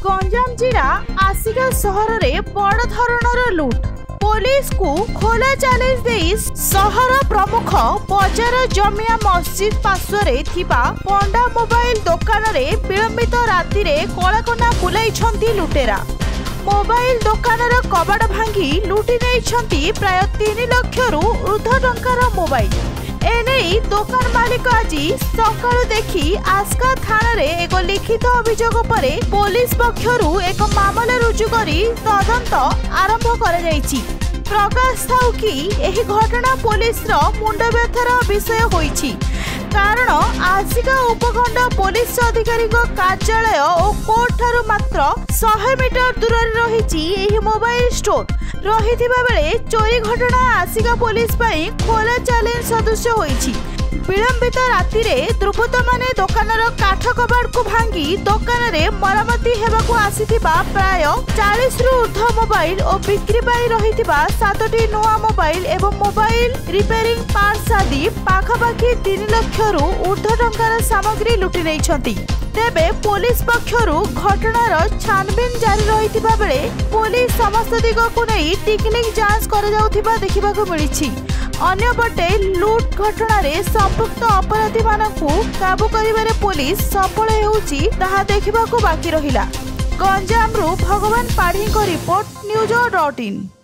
गंजाम जिला आसिका सहर में बड़ धरणर लुट। पुलिस को खोला चैलेंज दे सहर प्रमुख बजार जमिया मस्जिद पार्श्वे थिबा पंडा मोबाइल दुकान रे विलंबित राति रे कलाकना बुलाई लुटेरा। मोबाइल दुकानर कबाड़ भांगी लुटि नहीं प्राय 3 लाख रु ऊर्ध्व टंकार मोबाइल। एने दुकान मालिक आज सकाळु देखी आस्का थाना रे एक लिखित अभियोग पर पुलिस पक्षरु एक मामला रुजु करी तदंत आरंभ कर जायछि। प्रकाश थाउ कि एही घटना पुलिस रो मुंड व्यथार विषय होईछि, कारण आसिका उपखंड पुलिस अधिकारी कार्यालय और कोर्ट ठारू मात्र 100 मीटर दूर रही एही मोबाइल स्टोर रहिथिबा बेले चोरी घटना आसिका पुलिस पई खोला चैलेंज सदृश होईछि। विलंबित राति रे दुर्बृत्त माने दुकानर काठ कबाड़ को भांगी दुकान रे मरामती हेबाकू आसीथिबा प्राय 40 रु ऊर्ध्व मोबाइल और बिक्री पाई रहिथिबा 7टी नुआ मोबाइल एवं मोबाइल रिपेयरिंग पार्ट्स आदि पाखापाखि 3 लाख रु ऊर्ध्व टंकार सामग्री लुटि नैछंती। तेबे पुलिस पक्षरु घटनार छानबीन जारी रहिथिबा बेले पुलिस समस्त दिग को नै टेक्निक जांच कर जाउथिबा देखिबाकू मिलिछि। अन्यपटे लुट घटना रे संपुक्त अपराधी मानकू काबू करिबारे पुलिस सफल हेउछि ताहा देखिबाकू बाकी रहिला। गंजाम रु भगवान पाढ़ी को रिपोर्ट न्यूज.in।